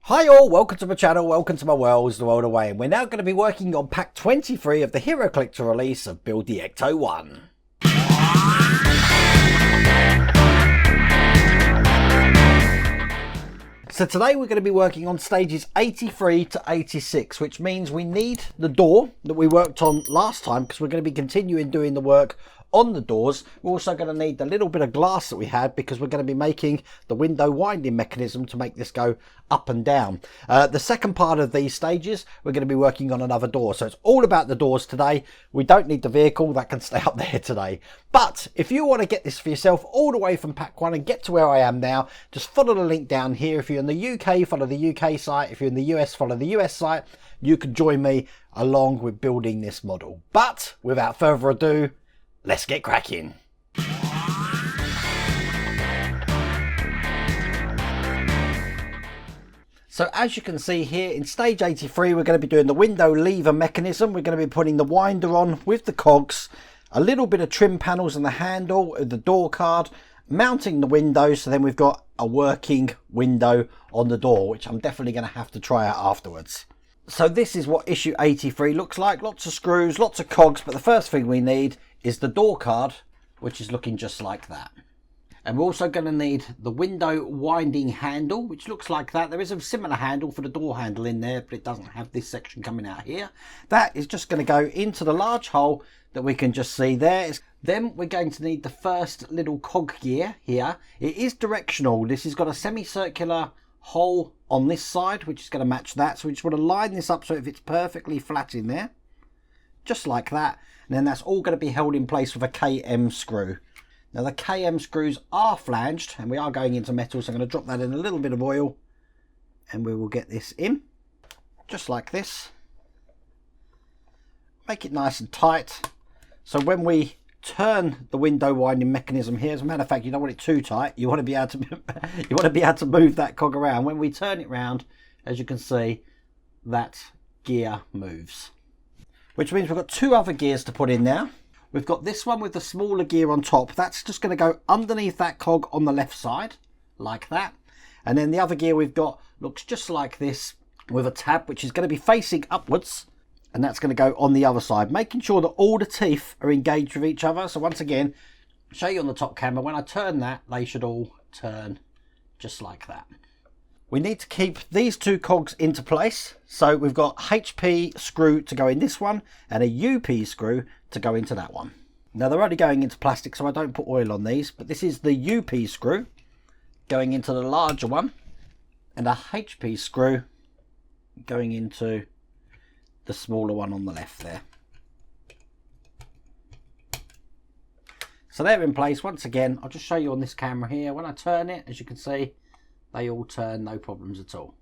Hi all, welcome to my channel, welcome to my world, the world away, and we're now going to be working on pack 23 of the Hero Collector release of Build the Ecto-1. So today we're going to be working on stages 83 to 86, which means we need the door that we worked on last time because we're going to be continuing doing the work on the doors. We're also going to need the little bit of glass that we had because we're going to be making the window winding mechanism to make this go up and down. The second part of these stages, we're going to be working on another door. So it's all about the doors today. We don't need the vehicle, that can stay up there today. But if you want to get this for yourself all the way from pack 1 and get to where I am now, just follow the link down here. If you're in the UK, follow the UK site. If you're in the US, follow the US site. You can join me along with building this model. But without further ado, let's get cracking. So as you can see here in stage 83, we're going to be doing the window lever mechanism. We're going to be putting the winder on with the cogs, a little bit of trim panels on the handle of the door card, mounting the window, so then we've got a working window on the door, which I'm definitely going to have to try out afterwards. So this is what issue 83 looks like. Lots of screws, lots of cogs, but the first thing we need is the door card, which is looking just like that. And we're also going to need the window winding handle, which looks like that. There is a similar handle for the door handle in there, but it doesn't have this section coming out here. That is just going to go into the large hole that we can just see there. Then we're going to need the first little cog gear here. It is directional. This has got a semicircular hole on this side, which is going to match that. So we just want to line this up so it fits perfectly flat in there, just like that. And then that's all going to be held in place with a KM screw. Now the KM screws are flanged and we are going into metal, so I'm going to drop that in a little bit of oil and we will get this in just like this. Make it nice and tight, so when we turn the window winding mechanism here, as a matter of fact, you don't want it too tight. You want to be able to move that cog around. When we turn it round, as you can see, that gear moves, which means we've got two other gears to put in now. We've got this one with the smaller gear on top. That's just going to go underneath that cog on the left side, like that. And then the other gear we've got looks just like this with a tab, which is going to be facing upwards. And that's going to go on the other side, making sure that all the teeth are engaged with each other. So once again, I'll show you on the top camera, when I turn that, they should all turn just like that. We need to keep these two cogs into place. So we've got HP screw to go in this one and a UP screw to go into that one. Now they're only going into plastic, so I don't put oil on these, but this is the UP screw going into the larger one and a HP screw going into the smaller one on the left there. So they're in place. Once again, I'll just show you on this camera here. When I turn it, as you can see, they all turn, no problems at all.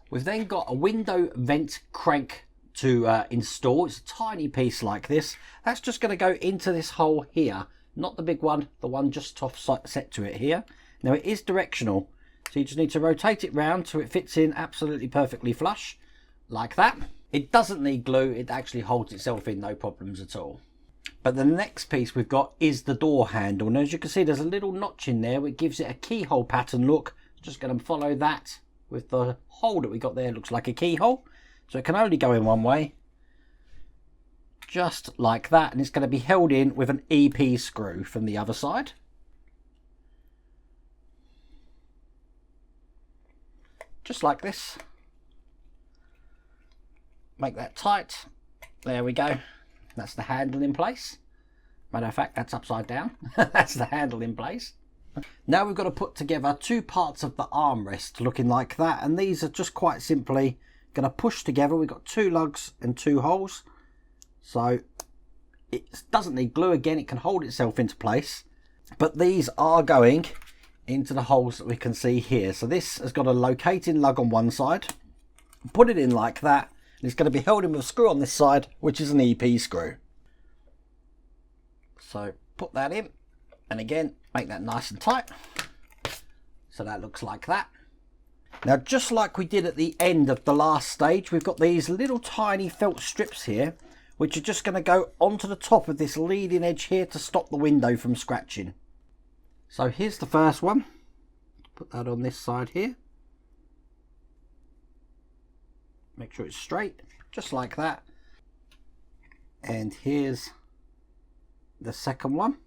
We've then got a window vent crank to install. It's a tiny piece like this. That's just going to go into this hole here, not the big one, the one just offset to it here. Now it is directional, so you just need to rotate it round so it fits in absolutely perfectly flush, like that. It doesn't need glue, it actually holds itself in, no problems at all. But the next piece we've got is the door handle. Now as you can see, there's a little notch in there which gives it a keyhole pattern look. Just going to follow that with the hole that we got there. Looks like a keyhole, so it can only go in one way, just like that. And it's going to be held in with an EP screw from the other side, just like this. Make that tight. There we go. That's the handle in place. Matter of fact, that's upside down. That's the handle in place. Now we've got to put together two parts of the armrest looking like that, and these are just quite simply going to push together. We've got two lugs and two holes, so it doesn't need glue. Again, it can hold itself into place, but these are going into the holes that we can see here. So this has got a locating lug on one side, put it in like that, and it's going to be held in with a screw on this side, which is an EP screw. So put that in, and again, make that nice and tight, so that looks like that. Now just like we did at the end of the last stage, we've got these little tiny felt strips here, which are just going to go onto the top of this leading edge here to stop the window from scratching. So here's the first one. Put that on this side here. Make sure it's straight, just like that. And here's the second one.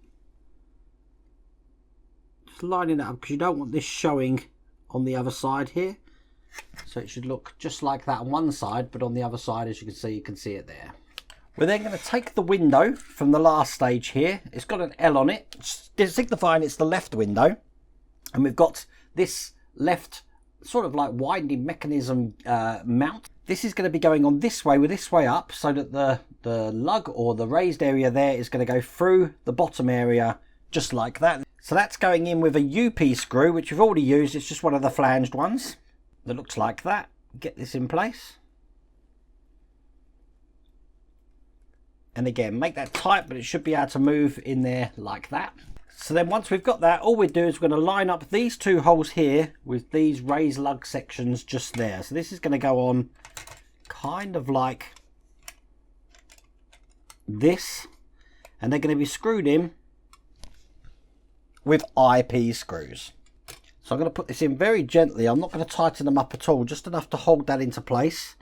Just lining it up because you don't want this showing on the other side here. So it should look just like that on one side, but on the other side, as you can see it there. We're then going to take the window from the last stage here. It's got an L on it, signifying it's the left window. And we've got this left sort of like winding mechanism mount. This is going to be going on this way with this way up, so that the lug or the raised area there is going to go through the bottom area just like that. So that's going in with a UP screw, which we've already used. It's just one of the flanged ones that looks like that. Get this in place. And again, make that tight, but it should be able to move in there like that. So then once we've got that, all we do is we're going to line up these two holes here with these raised lug sections just there. So this is going to go on kind of like this, and they're going to be screwed in with IP screws. So I'm going to put this in very gently. I'm not going to tighten them up at all, just enough to hold that into place.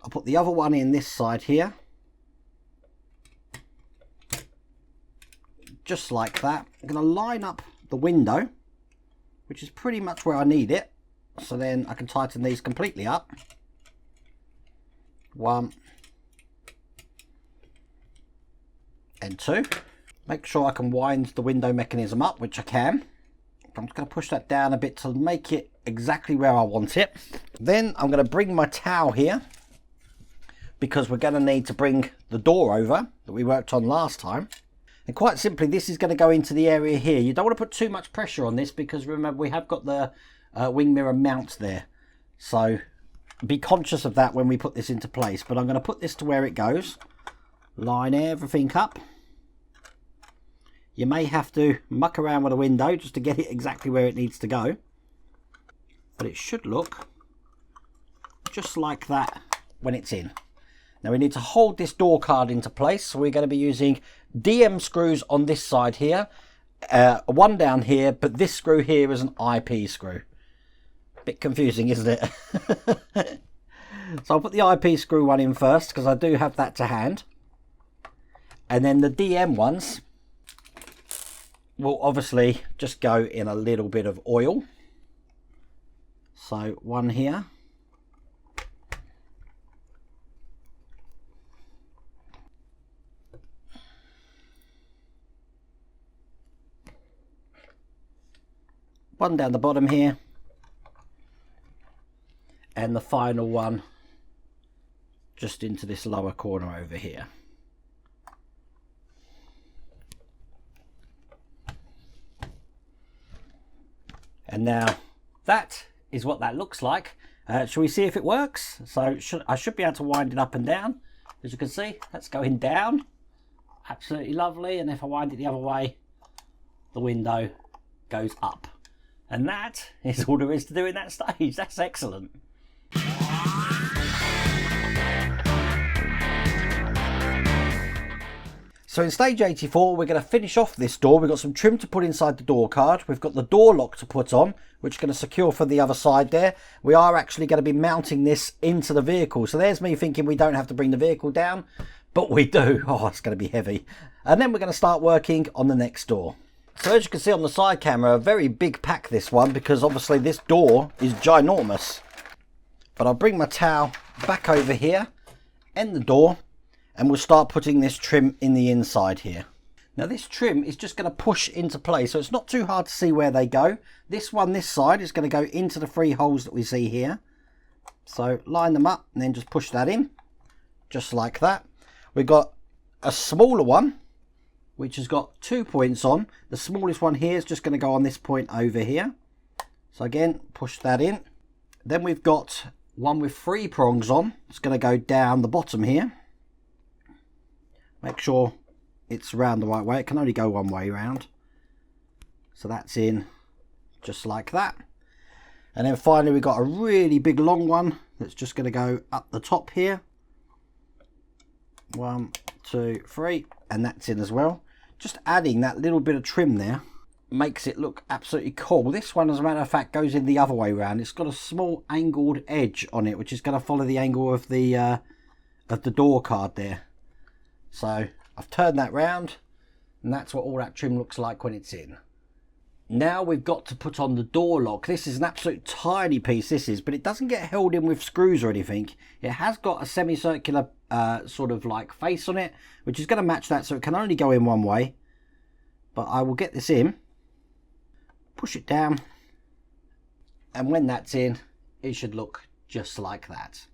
I'll put the other one in this side here. Just like that. I'm going to line up the window, which is pretty much where I need it. So then I can tighten these completely up. 1 and 2. Make sure I can wind the window mechanism up, which I can. I'm just going to push that down a bit to make it exactly where I want it. Then I'm going to bring my towel here, because we're going to need to bring the door over that we worked on last time. And quite simply, this is going to go into the area here. You don't want to put too much pressure on this, because remember, we have got the wing mirror mount there. So be conscious of that when we put this into place. But I'm going to put this to where it goes. Line everything up. You may have to muck around with a window just to get it exactly where it needs to go. But it should look just like that when it's in. Now we need to hold this door card into place, so we're going to be using DM screws on this side here, one down here, but this screw here is an IP screw. Bit confusing, isn't it? So I'll put the IP screw one in first, because I do have that to hand. And then the DM ones will obviously just go in a little bit of oil. So one here. One down the bottom here, and the final one just into this lower corner over here. And now that is what that looks like. Shall we see if it works? So I should be able to wind it up and down. As you can see, that's going down. Absolutely lovely. And if I wind it the other way, the window goes up. And that is all there is to do in that stage. That's excellent. So in stage 84, we're going to finish off this door. We've got some trim to put inside the door card. We've got the door lock to put on, which is going to secure from the other side there. We are actually going to be mounting this into the vehicle. So there's me thinking we don't have to bring the vehicle down, but we do. Oh, it's going to be heavy. And then we're going to start working on the next door. So as you can see on the side camera, a very big pack this one, because obviously this door is ginormous. But I'll bring my towel back over here, end the door, and we'll start putting this trim in the inside here. Now this trim is just going to push into place, so it's not too hard to see where they go. This one, this side, is going to go into the 3 holes that we see here. So line them up and then just push that in, just like that. We've got a smaller one, which has got 2 points on. The smallest one here is just going to go on this point over here. So again, push that in. Then we've got one with 3 prongs on. It's going to go down the bottom here. Make sure it's round the right way. It can only go one way round. So that's in just like that. And then finally we've got a really big long one that's just going to go up the top here. 1, 2, 3, and that's in as well. Just adding that little bit of trim there makes it look absolutely cool. This one, as a matter of fact, goes in the other way around. It's got a small angled edge on it, which is going to follow the angle of the door card there. So I've turned that round, and that's what all that trim looks like when it's in. Now we've got to put on the door lock. This is an absolute tiny piece, this is, but it doesn't get held in with screws or anything. It has got a semicircular sort of like face on it, which is going to match that, so it can only go in one way. But I will get this in, push it down, and when that's in, it should look just like that.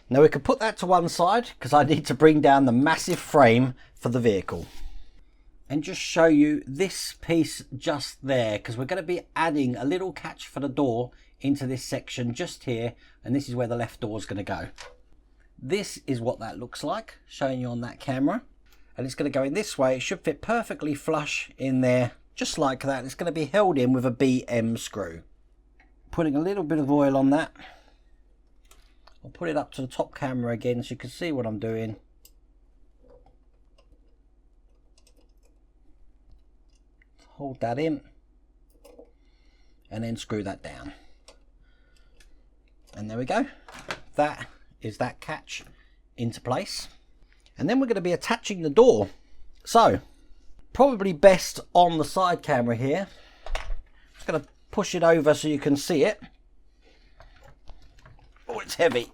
Now we can put that to one side because I need to bring down the massive frame for the vehicle. And just show you this piece just there, because we're going to be adding a little catch for the door into this section just here, and this is where the left door is going to go. This is what that looks like, showing you on that camera, and it's going to go in this way. It should fit perfectly flush in there, just like that. It's going to be held in with a BM screw. Putting a little bit of oil on that. I'll put it up to the top camera again so you can see what I'm doing. Hold that in and then screw that down, and there we go. That is that catch into place, and then we're going to be attaching the door. So probably best on the side camera here. Just going to push it over so you can see it. Oh, it's heavy.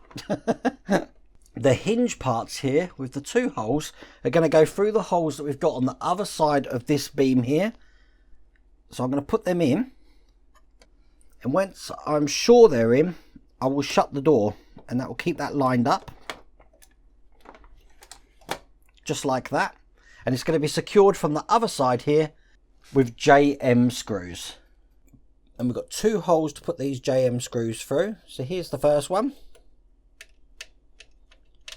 The hinge parts here with the two holes are going to go through the holes that we've got on the other side of this beam here. So I'm going to put them in, and once I'm sure they're in, I will shut the door, and that will keep that lined up just like that. And it's going to be secured from the other side here with JM screws, and we've got two holes to put these JM screws through. So here's the first one.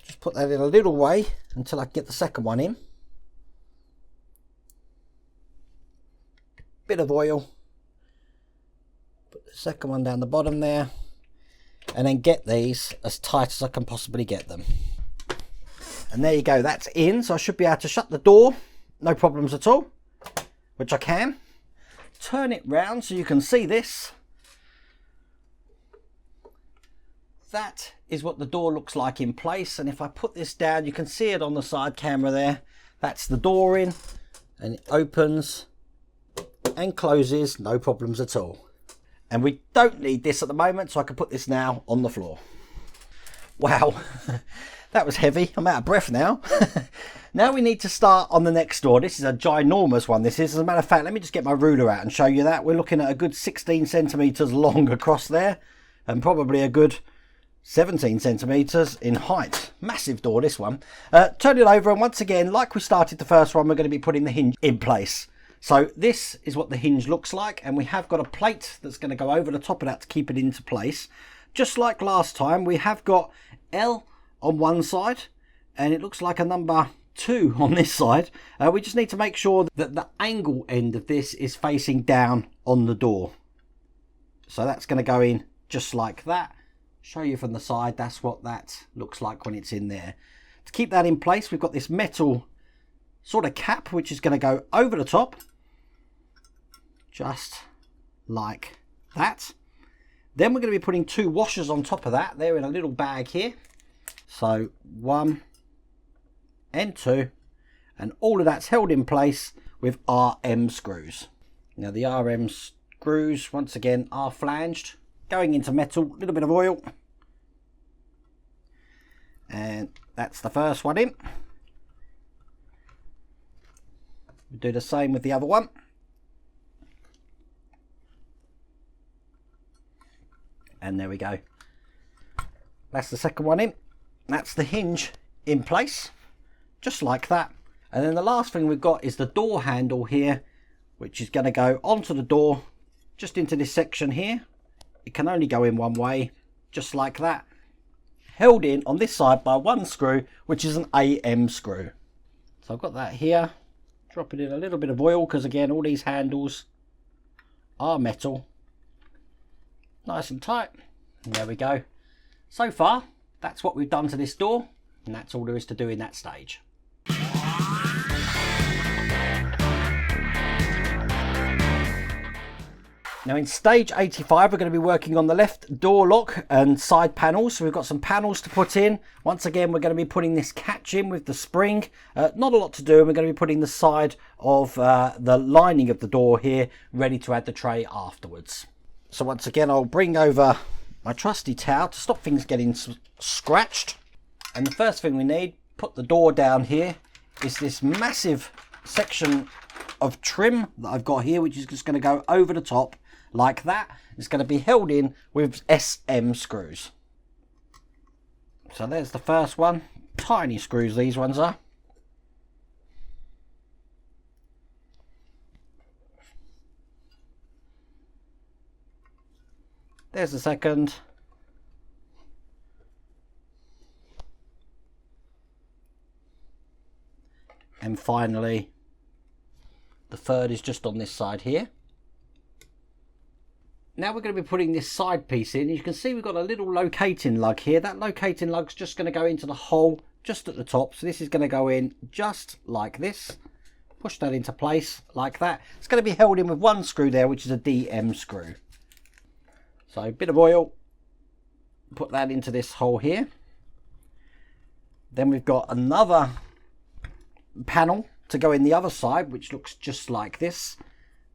Just put that in a little way until I can get the second one in. Bit of oil, put the second one down the bottom there, and then get these as tight as I can possibly get them. And there you go, that's in. So I should be able to shut the door, no problems at all, which I can. Turn it round so you can see this. That is what the door looks like in place, and if I put this down, you can see it on the side camera there. That's the door in, and it opens and closes, no problems at all. And we don't need this at the moment, so I can put this now on the floor. Wow, that was heavy. I'm out of breath now. Now we need to start on the next door. This is a ginormous one, this is. As a matter of fact, let me just get my ruler out and show you that. We're looking at a good 16 centimeters long across there, and probably a good 17 centimeters in height. Massive door, this one. Turn it over, and once again, like we started the first one, we're going to be putting the hinge in place. So this is what the hinge looks like, and we have got a plate that's going to go over the top of that to keep it into place. Just like last time, we have got L on one side, and it looks like a number 2 on this side. We just need to make sure that the angle end of this is facing down on the door. So that's going to go in just like that. Show you from the side, that's what that looks like when it's in there. To keep that in place, we've got this metal sort of cap which is going to go over the top just like that. Then we're going to be putting 2 washers on top of that. They're in a little bag here, so 1 and 2, and all of that's held in place with RM screws. Now the RM screws once again are flanged, going into metal. A little bit of oil, and that's the first one in. We do the same with the other one. And there we go. That's the second one in. That's the hinge in place, just like that. And then the last thing we've got is the door handle here, which is going to go onto the door, just into this section here. It can only go in one way, just like that. Held in on this side by 1 screw, which is an AM screw. So I've got that here. Dropping in a little bit of oil, because again, all these handles are metal. Nice and tight. And there we go. So far, that's what we've done to this door, and that's all there is to do in that stage. Now in stage 85, we're going to be working on the left door lock and side panels. So we've got some panels to put in. Once again, we're going to be putting this catch in with the spring. Not a lot to do. And we're going to be putting the side of the lining of the door here, ready to add the tray afterwards. So once again, I'll bring over my trusty towel to stop things getting scratched. And the first thing we need, put the door down here, is this massive section of trim that I've got here, which is just going to go over the top like that. It's going to be held in with SM screws. So there's the first one. Tiny screws these ones are. There's the second. And finally, the third is just on this side here. Now we're going to be putting this side piece in. You can see we've got a little locating lug here. That locating lug's just going to go into the hole just at the top. So this is going to go in just like this. Push that into place like that. It's going to be held in with one screw there, which is a DM screw. So a bit of oil. Put that into this hole here. Then we've got another panel to go in the other side, which looks just like this.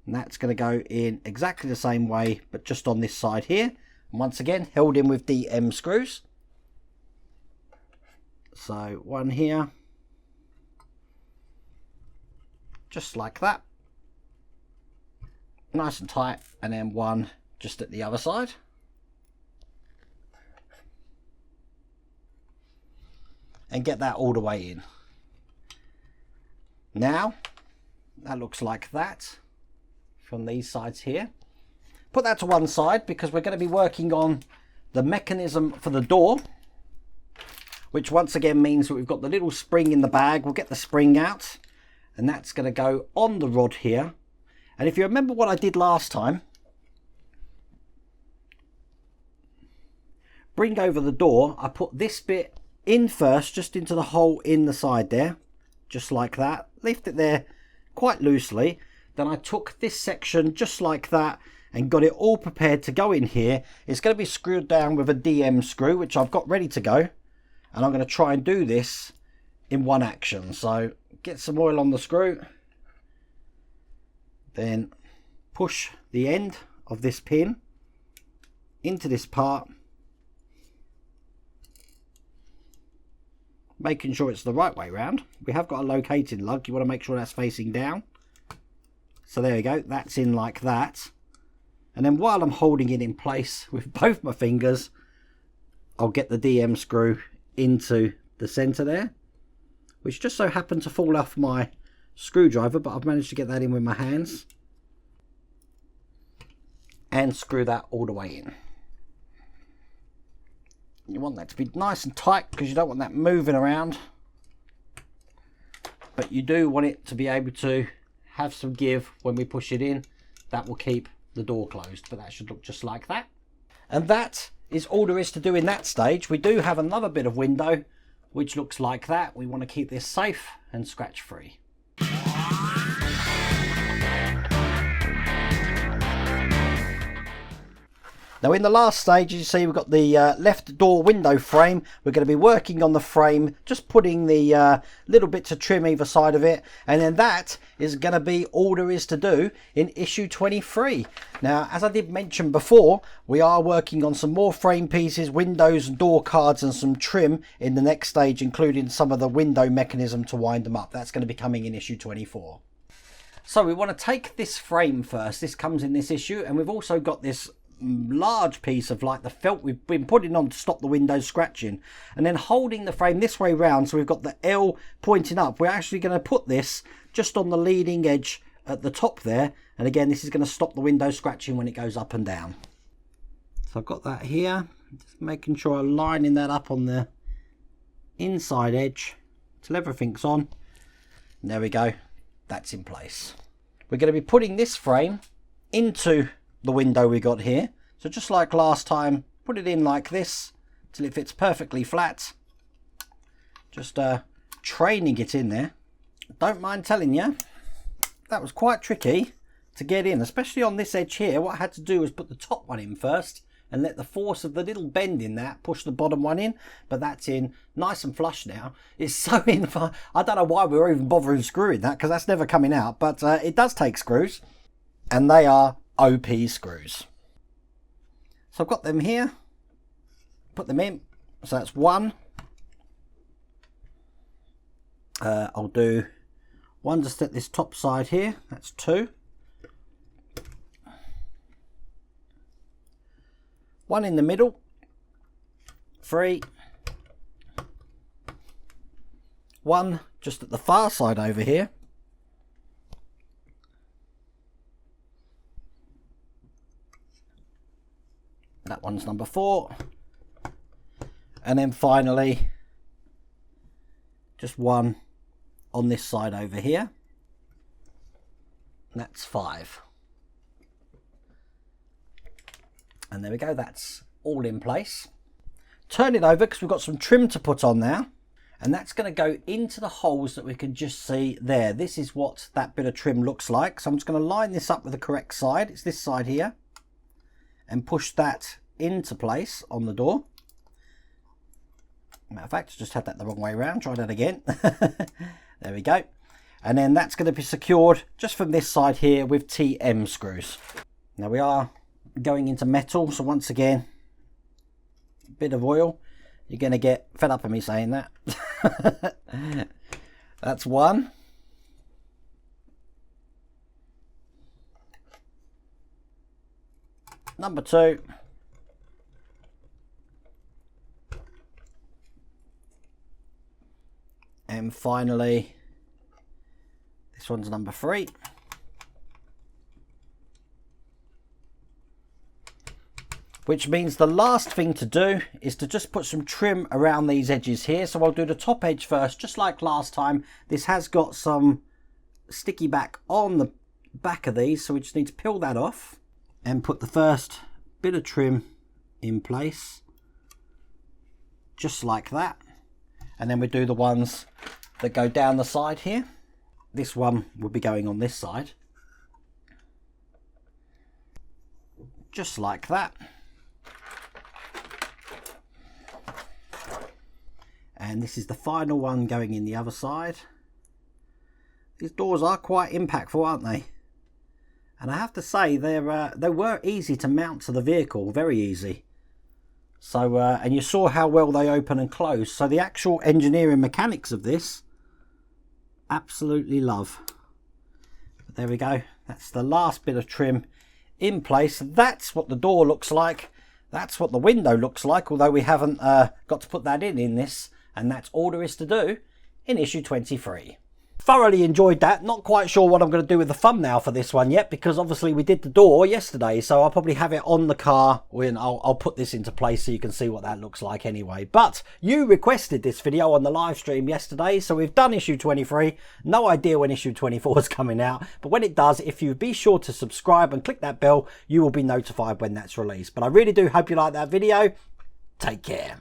And that's going to go in exactly the same way, but just on this side here. And once again, held in with DM screws. So one here. Just like that. Nice and tight. And then one just at the other side. And get that all the way in. Now, that looks like that. From these sides here. Put that to one side because we're going to be working on the mechanism for the door, which once again means that we've got the little spring in the bag. We'll get the spring out and that's going to go on the rod here. And if you remember what I did last time, bring over the door, I put this bit in first, just into the hole in the side there, just like that. Lift it there quite loosely. Then I took this section just like that and got it all prepared to go in here. It's going to be screwed down with a DM screw, which I've got ready to go. And I'm going to try and do this in one action. So get some oil on the screw. Then push the end of this pin into this part. Making sure it's the right way round. We have got a locating lug. You want to make sure that's facing down. So there we go, that's in like that. And then while I'm holding it in place with both my fingers, I'll get the DM screw into the center there, which just so happened to fall off my screwdriver, but I've managed to get that in with my hands. And screw that all the way in. You want that to be nice and tight because you don't want that moving around. But you do want it to be able to have some give when we push it in. That will keep the door closed, but that should look just like that. And that is all there is to do in that stage. We do have another bit of window which looks like that. We want to keep this safe and scratch free. Now in the last stage, as you see, we've got the left door window frame. We're going to be working on the frame, just putting the little bits of trim either side of it. And then that is going to be all there is to do in issue 23. Now, as I did mention before, we are working on some more frame pieces, windows and door cards and some trim in the next stage, including some of the window mechanism to wind them up. That's going to be coming in issue 24. So we want to take this frame first. This comes in this issue, and we've also got this large piece of like the felt we've been putting on to stop the windows scratching, and then holding the frame this way round, so we've got the L pointing up. We're actually going to put this just on the leading edge at the top there, and again this is going to stop the window scratching when it goes up and down. So I've got that here, just making sure I'm lining that up on the inside edge till everything's on, and there we go, that's in place. We're going to be putting this frame into the window we got here. So just like last time, put it in like this till it fits perfectly flat. Just training it in there. Don't mind telling you, that was quite tricky to get in, especially on this edge here. What I had to do was put the top one in first and let the force of the little bend in that push the bottom one in, but that's in nice and flush now. It's so in, I don't know why we were even bothering screwing that, because that's never coming out, but it does take screws, and they are OP screws. So I've got them here, put them in, so that's one. I'll do one just at this top side here, that's two. One in the middle, three. One just at the far side over here. That one's number 4. And then finally, just one on this side over here. That's 5. And there we go, that's all in place. Turn it over because we've got some trim to put on now. And that's going to go into the holes that we can just see there. This is what that bit of trim looks like. So I'm just going to line this up with the correct side. It's this side here. And push that into place on the door. Matter of fact, I just had that the wrong way around. Try that again. There we go. And then that's going to be secured just from this side here with TM screws. Now we are going into metal, so once again, a bit of oil. You're going to get fed up of me saying that. That's one. Number 2. And finally, this one's number 3. Which means the last thing to do is to just put some trim around these edges here. So I'll do the top edge first, just like last time. This has got some sticky back on the back of these, so we just need to peel that off and put the first bit of trim in place, just like that. And then we do the ones that go down the side here. This one will be going on this side, just like that. And this is the final one going in the other side. These doors are quite impactful, aren't they? And I have to say, they were easy to mount to the vehicle, very easy. So, and you saw how well they open and close. So the actual engineering mechanics of this, absolutely love. But there we go. That's the last bit of trim in place. That's what the door looks like. That's what the window looks like, although we haven't got to put that in this. And that's all there is to do in issue 23. Thoroughly enjoyed that. Not quite sure what I'm going to do with the thumbnail for this one yet, because obviously we did the door yesterday, so I'll probably have it on the car when I'll put this into place so you can see what that looks like anyway. But you requested this video on the live stream yesterday, so we've done issue 23. No idea when issue 24 is coming out, but when it does, if you be sure to subscribe and click that bell, you will be notified when that's released. But I really do hope you like that video. Take care.